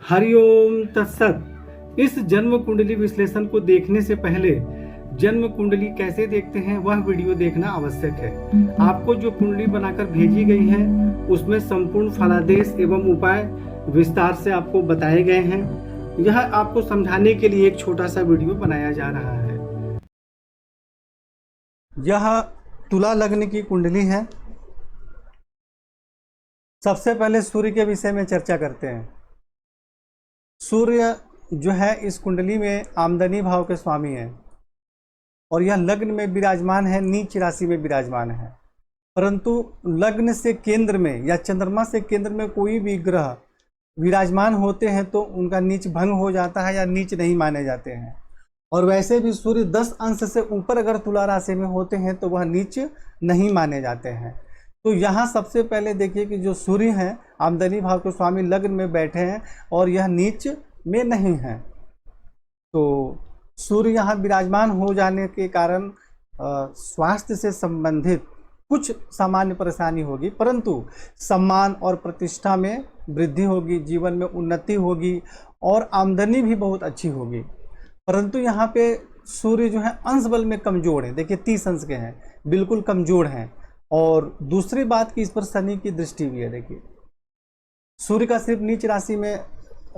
हरिओम तत्सत। इस जन्म कुंडली विश्लेषण को देखने से पहले जन्म कुंडली कैसे देखते हैं वह वीडियो देखना आवश्यक है। आपको जो कुंडली बनाकर भेजी गई है उसमें संपूर्ण फलादेश एवं उपाय विस्तार से आपको बताए गए हैं। यह आपको समझाने के लिए एक छोटा सा वीडियो बनाया जा रहा है। यह तुला लग्न की कुंडली है। सबसे पहले सूर्य के विषय में चर्चा करते हैं। सूर्य जो है इस कुंडली में आमदनी भाव के स्वामी है और यह लग्न में विराजमान है, नीच राशि में विराजमान है। परंतु लग्न से केंद्र में या चंद्रमा से केंद्र में कोई भी ग्रह विराजमान होते हैं तो उनका नीच भंग हो जाता है या नीच नहीं माने जाते हैं। और वैसे भी सूर्य 10 अंश से ऊपर अगर तुला राशि में होते हैं तो वह नीच नहीं माने जाते हैं। तो यहाँ सबसे पहले देखिए कि जो सूर्य हैं आमदनी भाव के स्वामी लग्न में बैठे हैं और यह नीच में नहीं है। तो सूर्य यहाँ विराजमान हो जाने के कारण स्वास्थ्य से संबंधित कुछ सामान्य परेशानी होगी, परंतु सम्मान और प्रतिष्ठा में वृद्धि होगी, जीवन में उन्नति होगी और आमदनी भी बहुत अच्छी होगी। परंतु यहाँ पे सूर्य जो है अंश बल में कमजोर है। देखिए 30 अंश के हैं, बिल्कुल कमजोर हैं। और दूसरी बात कि इस पर शनि की दृष्टि भी है। देखिए सूर्य का सिर्फ नीच राशि में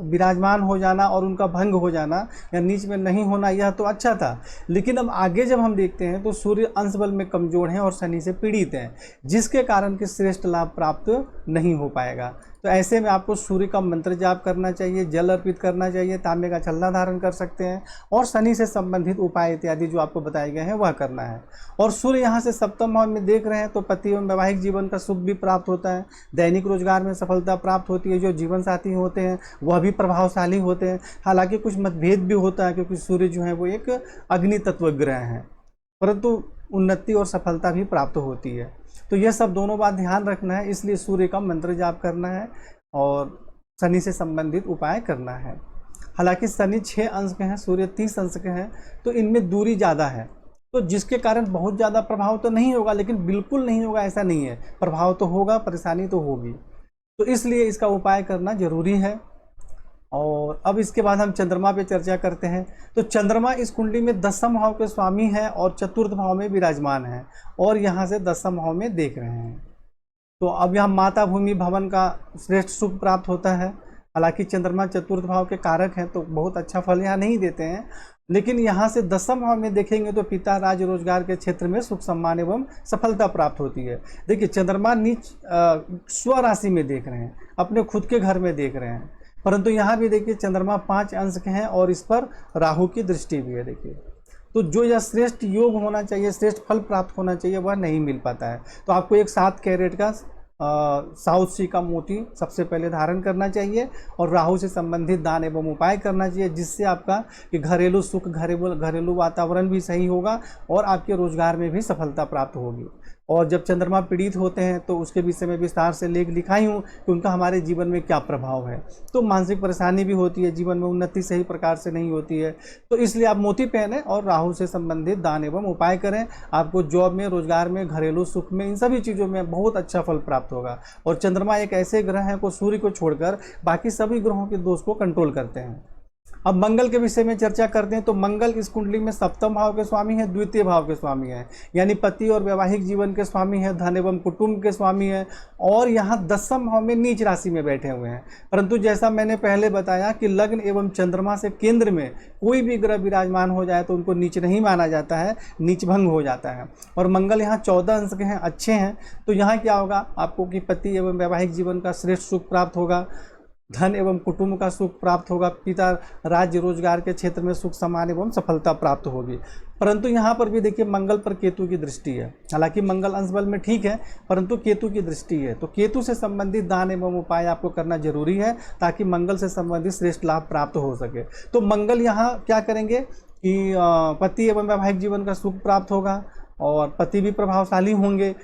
विराजमान हो जाना और उनका भंग हो जाना या नीच में नहीं होना यह तो अच्छा था, लेकिन अब आगे जब हम देखते हैं तो सूर्य अंश बल में कमजोर हैं और शनि से पीड़ित हैं, जिसके कारण कि श्रेष्ठ लाभ प्राप्त नहीं हो पाएगा। तो ऐसे में आपको सूर्य का मंत्र जाप करना चाहिए, जल अर्पित करना चाहिए, तांबे का छल्ला धारण कर सकते हैं और शनि से संबंधित उपाय इत्यादि जो आपको बताए गए हैं वह करना है। और सूर्य यहाँ से सप्तम भाव में देख रहे हैं तो पति एवं वैवाहिक जीवन का सुख भी प्राप्त होता है, दैनिक रोजगार में सफलता प्राप्त होती है, जो जीवन साथी होते हैं वह भी प्रभावशाली होते हैं। हालांकि कुछ मतभेद भी होता है क्योंकि सूर्य जो है वो एक अग्नि तत्व ग्रह है, परंतु उन्नति और सफलता भी प्राप्त होती है। तो यह सब दोनों बात ध्यान रखना है, इसलिए सूर्य का मंत्र जाप करना है और शनि से संबंधित उपाय करना है। हालांकि शनि 6 अंश के हैं, सूर्य 30 अंश के हैं, तो इनमें दूरी ज़्यादा है, तो जिसके कारण बहुत ज़्यादा प्रभाव तो नहीं होगा, लेकिन बिल्कुल नहीं होगा ऐसा नहीं है, प्रभाव तो होगा, परेशानी तो होगी। तो इसलिए इसका उपाय करना जरूरी है। और अब इसके बाद हम चंद्रमा पे चर्चा करते हैं। तो चंद्रमा इस कुंडली में 10वें भाव के स्वामी है और चतुर्थ भाव में विराजमान है और यहाँ से 10वें भाव में देख रहे हैं। तो अब यहाँ माता भूमि भवन का श्रेष्ठ सुख प्राप्त होता है। हालांकि चंद्रमा चतुर्थ भाव के कारक हैं तो बहुत अच्छा फल यहाँ नहीं देते हैं, लेकिन यहाँ से 10वें भाव में देखेंगे तो पिता राज रोजगार के क्षेत्र में सुख सम्मान एवं सफलता प्राप्त होती है। देखिए चंद्रमा नीच स्व राशि में देख रहे हैं, अपने खुद के घर में देख रहे हैं, परंतु यहाँ भी देखिए चंद्रमा 5 अंश के हैं और इस पर राहु की दृष्टि भी है। देखिए तो जो यह श्रेष्ठ योग होना चाहिए, श्रेष्ठ फल प्राप्त होना चाहिए, वह नहीं मिल पाता है। तो आपको एक 7 कैरेट का साउथ सी का मोती सबसे पहले धारण करना चाहिए और राहु से संबंधित दान एवं उपाय करना चाहिए, जिससे आपका कि घरेलू सुख, घरेलू वातावरण भी सही होगा और आपके रोजगार में भी सफलता प्राप्त होगी। और जब चंद्रमा पीड़ित होते हैं तो उसके विषय में विस्तार से लेख लिखाई हूँ कि उनका हमारे जीवन में क्या प्रभाव है। तो मानसिक परेशानी भी होती है, जीवन में उन्नति सही प्रकार से नहीं होती है, तो इसलिए आप मोती पहने और राहु से संबंधित दान एवं उपाय करें। आपको जॉब में, रोजगार में, घरेलू सुख में, इन सभी चीज़ों में बहुत अच्छा फल प्राप्त होगा। और चंद्रमा एक ऐसे ग्रह हैं को सूर्य को छोड़कर बाकी सभी ग्रहों के दोष को कंट्रोल करते हैं। अब मंगल के विषय में चर्चा करते हैं। तो मंगल इस कुंडली में 7वें भाव के स्वामी है, द्वितीय भाव के स्वामी है, यानी पति और वैवाहिक जीवन के स्वामी है, धन एवं कुटुंब के स्वामी है और यहाँ 10वें भाव में नीच राशि में बैठे हुए हैं। परंतु जैसा मैंने पहले बताया कि लग्न एवं चंद्रमा से केंद्र में कोई भी ग्रह विराजमान हो जाए तो उनको नीच नहीं माना जाता है, नीच भंग हो जाता है। और मंगल यहाँ 14 अंश के हैं, अच्छे हैं। तो यहाँ क्या होगा आपको कि पति एवं वैवाहिक जीवन का श्रेष्ठ सुख प्राप्त होगा, धन एवं कुटुंब का सुख प्राप्त होगा, पिता राज्य रोजगार के क्षेत्र में सुख सम्मान एवं सफलता प्राप्त होगी। परंतु यहाँ पर भी देखिए मंगल पर केतु की दृष्टि है। हालांकि मंगल अंश बल में ठीक है, परंतु केतु की दृष्टि है, तो केतु से संबंधित दान एवं उपाय आपको करना जरूरी है ताकि मंगल से संबंधित श्रेष्ठ लाभ प्राप्त हो सके। तो मंगल यहाँ क्या करेंगे कि पति एवं वैवाहिक जीवन का सुख प्राप्त होगा और पति भी प्रभावशाली होंगे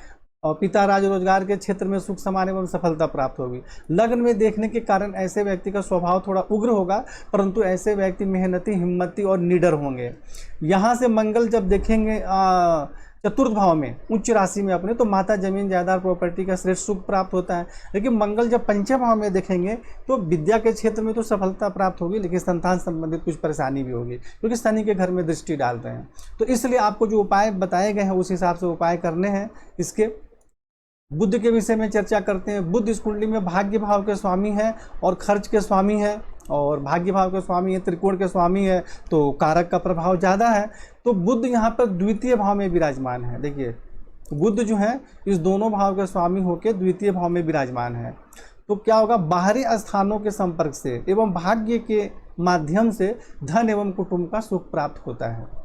और पिता राज रोजगार के क्षेत्र में सुख सम्मान एवं सफलता प्राप्त होगी। लग्न में देखने के कारण ऐसे व्यक्ति का स्वभाव थोड़ा उग्र होगा, परंतु ऐसे व्यक्ति मेहनती, हिम्मती और निडर होंगे। यहाँ से मंगल जब देखेंगे चतुर्थ भाव में उच्च राशि में अपने, तो माता जमीन जायदाद प्रॉपर्टी का श्रेष्ठ सुख प्राप्त होता है। लेकिन मंगल जब पंचम भाव में देखेंगे तो विद्या के क्षेत्र में तो सफलता प्राप्त होगी, लेकिन संतान संबंधित कुछ परेशानी भी होगी, क्योंकि शनि के घर में दृष्टि डाल रहे हैं। तो इसलिए आपको जो उपाय बताए गए हैं उस हिसाब से उपाय करने हैं। इसके बुध के विषय में चर्चा करते हैं। बुध इस कुंडली में भाग्य भाव के स्वामी है और खर्च के स्वामी है, और भाग्य भाव के स्वामी है, त्रिकोण के स्वामी है, तो कारक का प्रभाव ज़्यादा है। तो बुध यहाँ पर द्वितीय भाव में विराजमान है। देखिए बुध जो है इस दोनों भाव के स्वामी होकर द्वितीय भाव में विराजमान है। तो क्या होगा, बाहरी स्थानों के संपर्क से एवं भाग्य के माध्यम से धन एवं कुटुंब का सुख प्राप्त होता है।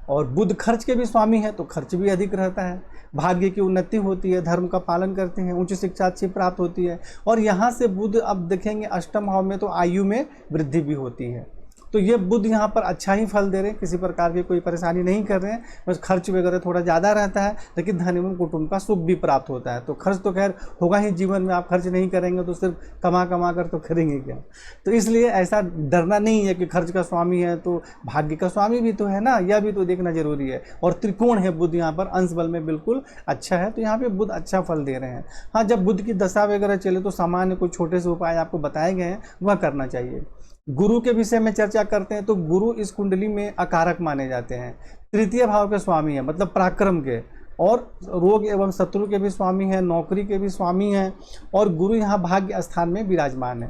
और बुध खर्च के भी स्वामी है, तो खर्च भी अधिक रहता है, भाग्य की उन्नति होती है, धर्म का पालन करते हैं, उच्च शिक्षा अच्छी प्राप्त होती है। और यहाँ से बुध अब देखेंगे अष्टम भाव में, तो आयु में वृद्धि भी होती है। तो ये बुध यहाँ पर अच्छा ही फल दे रहे हैं, किसी प्रकार की कोई परेशानी नहीं कर रहे हैं। बस खर्च वगैरह थोड़ा ज़्यादा रहता है, लेकिन धन एवं कुटुंब का सुख भी प्राप्त होता है। तो खर्च तो खैर होगा ही, जीवन में आप खर्च नहीं करेंगे तो सिर्फ कमा कमा कर तो करेंगे क्या। तो इसलिए ऐसा डरना नहीं है कि खर्च का स्वामी है तो भाग्य का स्वामी भी तो है ना, यह भी तो देखना जरूरी है। और त्रिकोण है बुध यहाँ पर, अंश बल में बिल्कुल अच्छा है, तो यहाँ पे बुध अच्छा फल दे रहे हैं। हाँ, जब बुध की दशा वगैरह चले तो सामान्य कुछ छोटे से उपाय आपको बताए गए हैं, वह करना चाहिए। गुरु के विषय में चर्चा करते हैं। तो गुरु इस कुंडली में अकारक माने जाते हैं, तृतीय भाव के स्वामी हैं, मतलब पराक्रम के, और रोग एवं शत्रु के भी स्वामी हैं, नौकरी के भी स्वामी हैं। और गुरु यहाँ भाग्य स्थान में विराजमान है।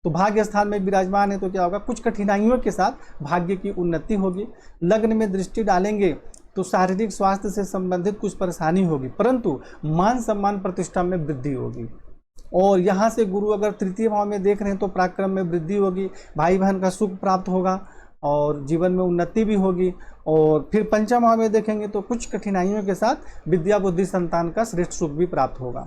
तो भाग्य स्थान में विराजमान है तो क्या होगा, कुछ कठिनाइयों के साथ भाग्य की उन्नति होगी। लग्न में दृष्टि डालेंगे तो शारीरिक स्वास्थ्य से संबंधित कुछ परेशानी होगी, परंतु मान सम्मान प्रतिष्ठा में वृद्धि होगी। और यहाँ से गुरु अगर तृतीय भाव में देख रहे हैं तो पराक्रम में वृद्धि होगी, भाई बहन का सुख प्राप्त होगा और जीवन में उन्नति भी होगी। और फिर पंचम भाव में देखेंगे तो कुछ कठिनाइयों के साथ विद्या बुद्धि संतान का श्रेष्ठ सुख भी प्राप्त होगा।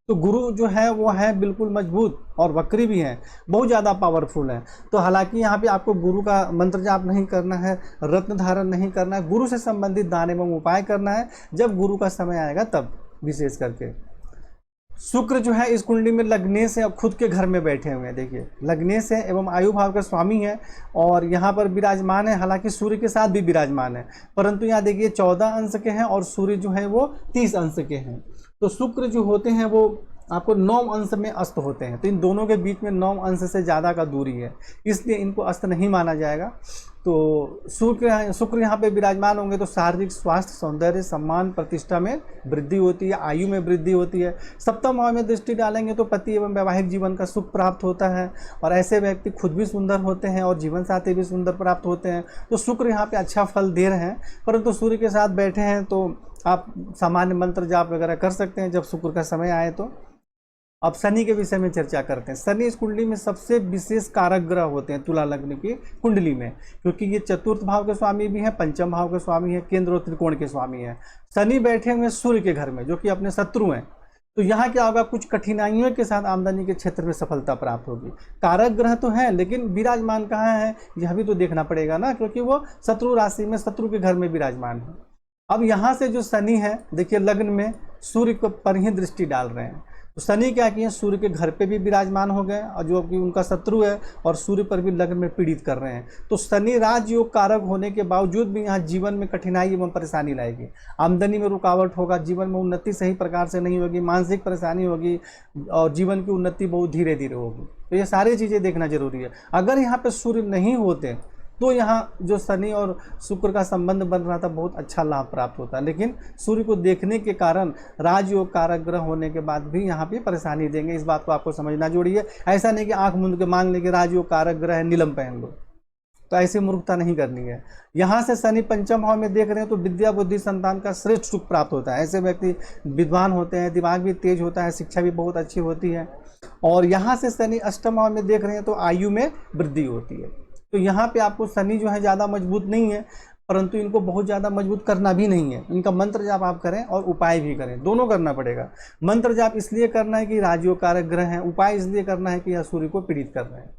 तो गुरु जो है वो है बिल्कुल मजबूत और वक्री भी हैं, बहुत ज़्यादा पावरफुल है। तो हालांकि यहाँ पे आपको गुरु का मंत्र जाप नहीं करना है, रत्न धारण नहीं करना है, गुरु से संबंधित दान एवं उपाय करना है जब गुरु का समय आएगा तब। विशेष करके शुक्र जो है इस कुंडली में लग्नेश है और खुद के घर में बैठे हुए हैं। देखिए लग्नेश है एवं आयु भाव का स्वामी है और यहाँ पर विराजमान है। हालांकि सूर्य के साथ भी विराजमान है, परंतु यहाँ देखिए 14 अंश के हैं और सूर्य जो है वो 30 अंश के हैं। तो शुक्र जो होते हैं वो आपको 9 अंश में अस्त होते हैं। तो इन दोनों के बीच में 9 अंश से ज़्यादा का दूरी है, इसलिए इनको अस्त नहीं माना जाएगा। तो शुक्र यहाँ पे विराजमान होंगे तो शारीरिक स्वास्थ्य, सौंदर्य, सम्मान, प्रतिष्ठा में वृद्धि होती है, आयु में वृद्धि होती है। सप्तम भाव में दृष्टि डालेंगे तो पति एवं वैवाहिक जीवन का सुख प्राप्त होता है और ऐसे व्यक्ति खुद भी सुंदर होते हैं और जीवन साथी भी सुंदर प्राप्त होते हैं। तो शुक्र यहाँ पे अच्छा फल दे रहे हैं, परंतु सूर्य के साथ बैठे हैं तो आप सामान्य मंत्र जाप वगैरह कर सकते हैं जब शुक्र का समय आए तो। अब शनि के विषय में चर्चा करते हैं। शनि इस कुंडली में सबसे विशेष कारक ग्रह होते हैं तुला लग्न की कुंडली में, क्योंकि ये चतुर्थ भाव के स्वामी भी हैं, पंचम भाव के स्वामी हैं, केंद्र और त्रिकोण के स्वामी हैं। शनि बैठे हुए सूर्य के घर में जो कि अपने शत्रु हैं। तो यहाँ क्या होगा, कुछ कठिनाइयों के साथ आमदनी के क्षेत्र में सफलता प्राप्त होगी। कारक ग्रह तो हैं लेकिन विराजमान कहाँ है यह भी तो देखना पड़ेगा ना, क्योंकि वो शत्रु राशि में शत्रु के घर में विराजमान है। अब यहाँ से जो शनि है देखिए लग्न में सूर्य को पर ही दृष्टि डाल रहे हैं। तो शनि क्या किए, सूर्य के घर पे भी विराजमान हो गए और जो कि उनका शत्रु है और सूर्य पर भी लग्न में पीड़ित कर रहे हैं। तो शनि राजयोग कारक होने के बावजूद भी यहाँ जीवन में कठिनाई एवं परेशानी लाएगी, आमदनी में रुकावट होगा, जीवन में उन्नति सही प्रकार से नहीं होगी, मानसिक परेशानी होगी और जीवन की उन्नति बहुत धीरे धीरे होगी। तो ये सारी चीज़ें देखना जरूरी है। अगर यहाँ पर सूर्य नहीं होते तो यहाँ जो शनि और शुक्र का संबंध बन रहा था बहुत अच्छा लाभ प्राप्त होता, लेकिन सूर्य को देखने के कारण राजयोग कारक ग्रह होने के बाद भी यहाँ पे परेशानी देंगे। इस बात को आपको समझना जरूरी है। ऐसा नहीं कि आंख मूंद के मान लें कि राजयोग कारक ग्रह है नीलम पहन लो, तो ऐसी मूर्खता नहीं करनी है। यहाँ से शनि पंचम भाव में देख रहे हैं तो विद्या बुद्धि संतान का श्रेष्ठ सुख प्राप्त होता है। ऐसे व्यक्ति विद्वान होते हैं, दिमाग भी तेज होता है, शिक्षा भी बहुत अच्छी होती है। और यहाँ से शनि अष्टम भाव में देख रहे हैं तो आयु में वृद्धि होती है। तो यहाँ पे आपको शनि जो है ज़्यादा मजबूत नहीं है, परंतु इनको बहुत ज़्यादा मजबूत करना भी नहीं है। इनका मंत्र जाप आप करें और उपाय भी करें, दोनों करना पड़ेगा। मंत्र जाप इसलिए करना है कि राजयोग कारक ग्रह हैं, उपाय इसलिए करना है कि यह सूर्य को पीड़ित कर रहे हैं।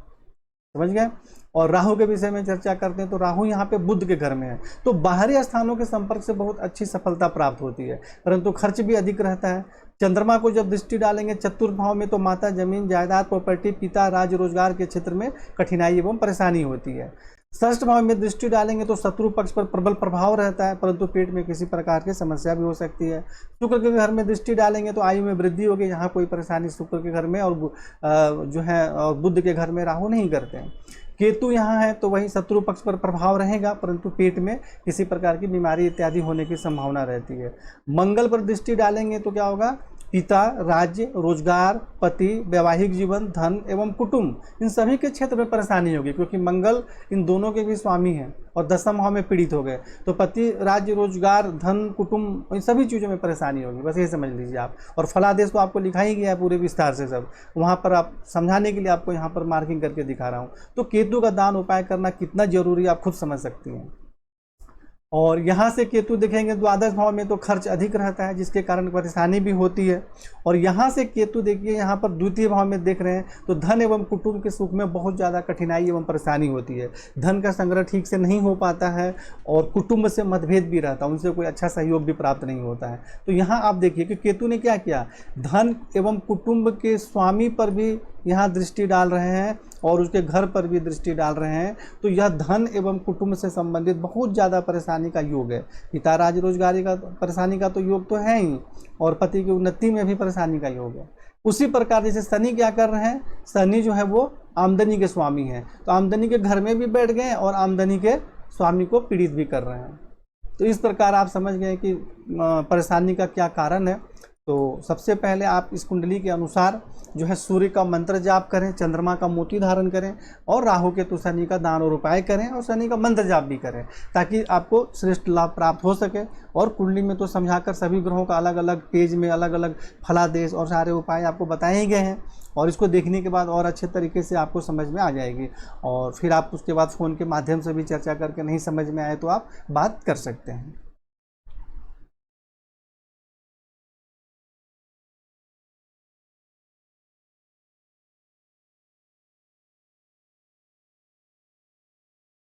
समझ गए। और राहु के विषय में चर्चा करते हैं तो राहु यहाँ पे बुध के घर में है, तो बाहरी स्थानों के संपर्क से बहुत अच्छी सफलता प्राप्त होती है, परंतु खर्च भी अधिक रहता है। चंद्रमा को जब दृष्टि डालेंगे चतुर्थ भाव में तो माता जमीन जायदाद प्रॉपर्टी पिता राज रोजगार के क्षेत्र में कठिनाई एवं परेशानी होती है। षष्ठ भाव में दृष्टि डालेंगे तो शत्रु पक्ष पर प्रबल प्रभाव रहता है, परंतु पेट में किसी प्रकार की समस्या भी हो सकती है। शुक्र के घर में दृष्टि डालेंगे तो आयु में वृद्धि होगी, यहाँ कोई परेशानी शुक्र के घर में, और जो है और बुध के घर में राहु नहीं करते हैं। केतु यहाँ है तो वही शत्रु पक्ष पर प्रभाव रहेगा, परंतु पेट में किसी प्रकार की बीमारी इत्यादि होने की संभावना रहती है। मंगल पर दृष्टि डालेंगे तो क्या होगा, पिता, राज्य, रोजगार, पति, वैवाहिक जीवन, धन एवं कुटुंब, इन सभी के क्षेत्र में परेशानी होगी, क्योंकि मंगल इन दोनों के भी स्वामी हैं और दशम भाव में पीड़ित हो गए, तो पति, राज्य, रोजगार, धन, कुटुंब, इन सभी चीज़ों में परेशानी होगी, बस ये समझ लीजिए आप। और फलादेश तो आपको लिखा ही गया है पूरे विस्तार से सब, वहाँ पर आप समझाने के लिए आपको यहाँ पर मार्किंग करके दिखा रहा हूँ। तो केतु का दान उपाय करना कितना जरूरी आप खुद समझ सकती हैं। और यहाँ से केतु देखेंगे द्वादश भाव में तो खर्च अधिक रहता है, जिसके कारण परेशानी भी होती है। और यहाँ से केतु देखिए यहाँ पर द्वितीय भाव में देख रहे हैं तो धन एवं कुटुंब के सुख में बहुत ज़्यादा कठिनाई एवं परेशानी होती है। धन का संग्रह ठीक से नहीं हो पाता है और कुटुंब से मतभेद भी रहता है, उनसे कोई अच्छा सहयोग भी प्राप्त नहीं होता है। तो यहाँ आप देखिए कि केतु ने क्या किया, धन एवं कुटुंब के स्वामी पर भी यहाँ दृष्टि डाल रहे हैं और उसके घर पर भी दृष्टि डाल रहे हैं। तो यह धन एवं कुटुंब से संबंधित बहुत ज़्यादा परेशानी का योग है। पिता, राज, रोजगारी का परेशानी का तो योग तो है ही, और पति की उन्नति में भी परेशानी का योग है। उसी प्रकार जैसे शनि क्या कर रहे हैं, शनि जो है वो आमदनी के स्वामी हैं, तो आमदनी के घर में भी बैठ गए और आमदनी के स्वामी को पीड़ित भी कर रहे हैं। तो इस प्रकार आप समझ गए कि परेशानी का क्या कारण है। तो सबसे पहले आप इस कुंडली के अनुसार जो है सूर्य का मंत्र जाप करें, चंद्रमा का मोती धारण करें और राहु केतु शनि का दान और उपाय करें और शनि का मंत्र जाप भी करें, ताकि आपको श्रेष्ठ लाभ प्राप्त हो सके। और कुंडली में तो समझाकर सभी ग्रहों का अलग अलग पेज में अलग अलग फलादेश और सारे उपाय आपको बताए ही गए हैं, और इसको देखने के बाद और अच्छे तरीके से आपको समझ में आ जाएगी। और फिर आप उसके बाद फ़ोन के माध्यम से भी चर्चा करके नहीं समझ में आए तो आप बात कर सकते हैं।